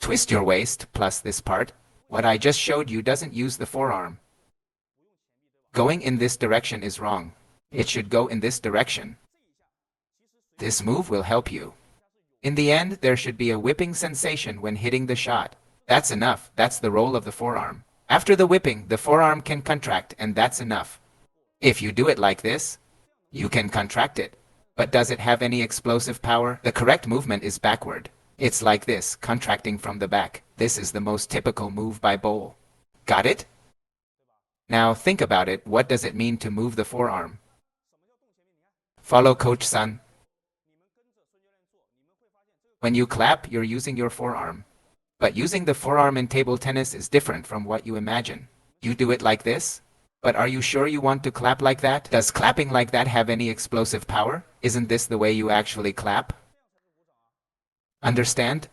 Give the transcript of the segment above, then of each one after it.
Twist your waist plus this part. What I just showed you doesn't use the forearm. Going in this direction is wrong. It should go in this direction. This move will help you. In the end, there should be a whipping sensation when hitting the shot. That's enough. That's the role of the forearm. After the whipping, the forearm can contract, and that's enough. If you do it like this, you can contract it. But does it have any explosive power? The correct movement is backward. It's like this, contracting from the back. This is the most typical move by bowl. Got it? Now think about it. What does it mean to move the forearm? Follow Coach Sun. When you clap, you're using your forearm. But using the forearm in table tennis is different from what you imagine. You do it like this? But are you sure you want to clap like that? Does clapping like that have any explosive power? Isn't this the way you actually clap? Understand?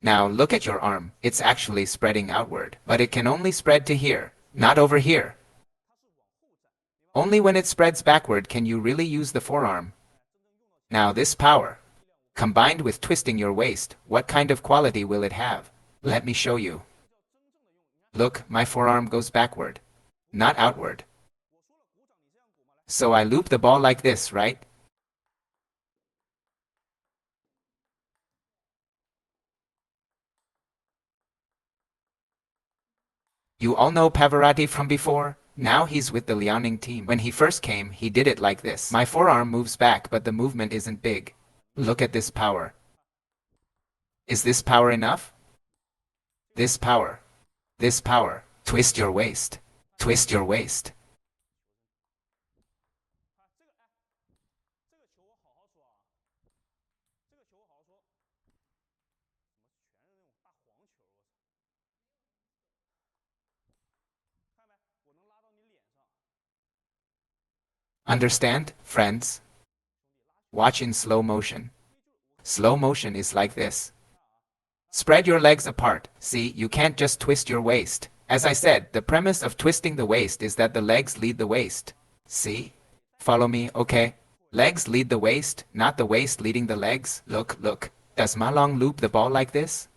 Now look at your arm. It's actually spreading outward. But it can only spread to here, not over here. Only when it spreads backward can you really use the forearm. Now this power, combined with twisting your waist, what kind of quality will it have? Let me show you. Look, my forearm goes backward, not outward. So I loop the ball like this, right? You all know Pavarotti from before? Now he's with the Liaoning team. When he first came, he did it like this. My forearm moves back, but the movement isn't big. Look at this power. Is this power enough? This power. This power. Twist your waist. Twist your waist. Understand, friends? Watch in slow motion. Slow motion is like this. Spread your legs apart. See, you can't just twist your waist. As I said, the premise of twisting the waist is that the legs lead the waist. See? Follow me, okay? Legs lead the waist, not the waist leading the legs. Look, look. Does Ma Long loop the ball like this?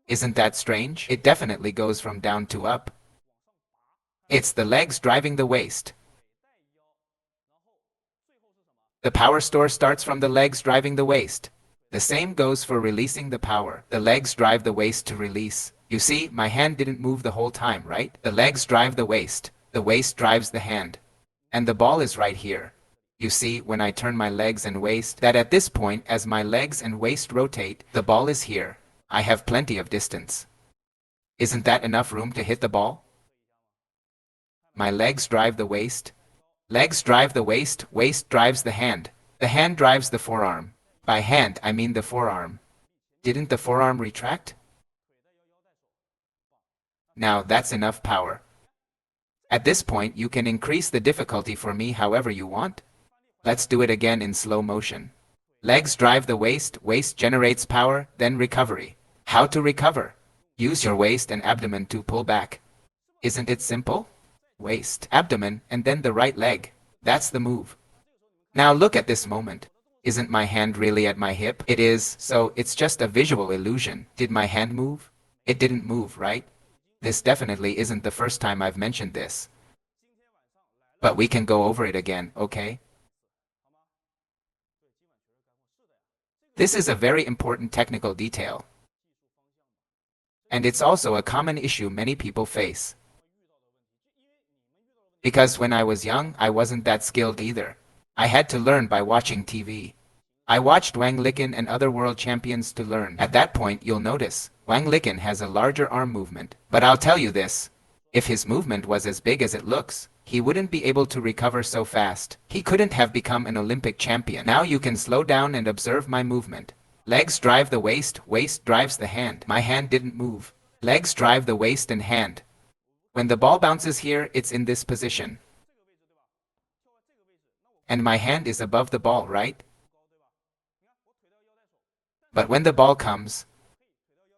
Isn't that strange? It definitely goes from down to up. It's the legs driving the waist. The power store starts from the legs driving the waist. The same goes for releasing the power. The legs drive the waist to release. You see, my hand didn't move the whole time, right? The legs drive the waist drives the hand. And the ball is right here. You see, when I turn my legs and waist, that at this point, as my legs and waist rotate, the ball is here. I have plenty of distance. Isn't that enough room to hit the ball? My legs drive the waist. Legs drive the waist drives the hand drives the forearm. By hand, I mean the forearm. Didn't the forearm retract? Now that's enough power. At this point, you can increase the difficulty for me however you want. Let's do it again in slow motion. Legs drive the waist generates power, then recovery. How to recover? Use your waist and abdomen to pull back. Isn't it simple? Waist, abdomen, and then the right leg. That's the move. Now look at this moment. Isn't my hand really at my hip? It is, so it's just a visual illusion. Did my hand move? It didn't move, right? This definitely isn't the first time I've mentioned this. But we can go over it again, okay? This is a very important technical detail. And it's also a common issue many people face. Because when I was young, I wasn't that skilled either. I had to learn by watching TV. I watched Wang Liqin and other world champions to learn. At that point, you'll notice, Wang Liqin has a larger arm movement. But I'll tell you this, if his movement was as big as it looks, he wouldn't be able to recover so fast. He couldn't have become an Olympic champion. Now you can slow down and observe my movement. Legs drive the waist drives the hand. My hand didn't move. Legs drive the waist and hand. When the ball bounces here, it's in this position. And my hand is above the ball, right? But when the ball comes,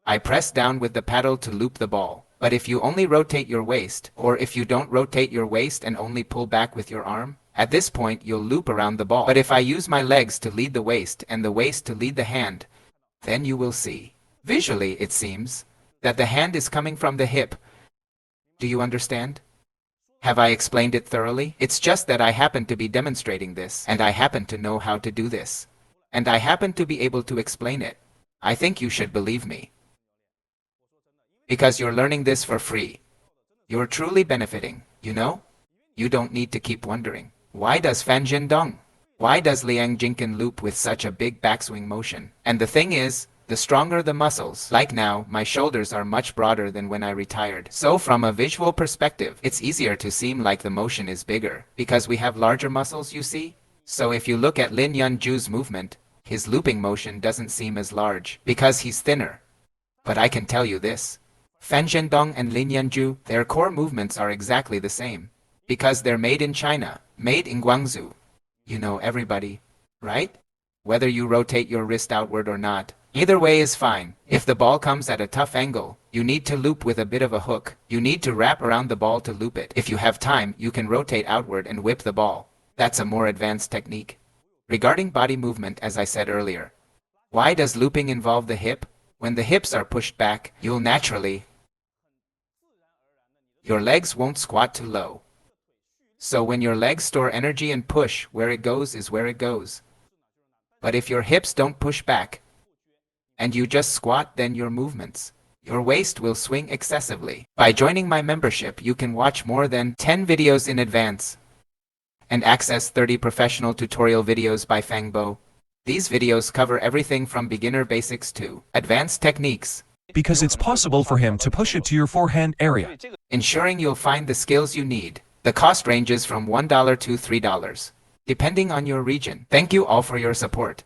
I press down with the paddle to loop the ball. But if you only rotate your waist, or if you don't rotate your waist and only pull back with your arm, at this point you'll loop around the ball. But if I use my legs to lead the waist and the waist to lead the hand, Then you will see. Visually, it seems that the hand is coming from the hip. Do you understand? Have I explained it thoroughly? It's just that I happen to be demonstrating this, and I happen to know how to do this. And I happen to be able to explain it. I think you should believe me. Because you're learning this for free. You're truly benefiting, you know? You don't need to keep wondering. Why does Fan Dong? Why does Liang Jinkin loop with such a big backswing motion? And the thing is, the stronger the muscles. Like now, my shoulders are much broader than when I retired. So from a visual perspective, it's easier to seem like the motion is bigger. Because we have larger muscles, you see? So if you look at Lin Yunju's movement, his looping motion doesn't seem as large. Because he's thinner. But I can tell you this. Fan Dong and Lin Yunju, their core movements are exactly the same. Because they're made in China, made in Guangzhou. You know everybody, right? Whether you rotate your wrist outward or not, either way is fine. If the ball comes at a tough angle, you need to loop with a bit of a hook. You need to wrap around the ball to loop it. If you have time, you can rotate outward and whip the ball. That's a more advanced technique. Regarding body movement, as I said earlier, why does looping involve the hip? When the hips are pushed back, you'll naturally... Your legs won't squat too low. So when your legs store energy and push, where it goes is where it goes. But if your hips don't push back, and you just squat, then your movements, your waist will swing excessively. By joining my membership, you can watch more than 10 videos in advance and access 30 professional tutorial videos by Fangbo. These videos cover everything from beginner basics to advanced techniques. Because it's possible for him to push it to your forehand area, ensuring you'll find the skills you need. The cost ranges from $1 to $3, depending on your region. Thank you all for your support.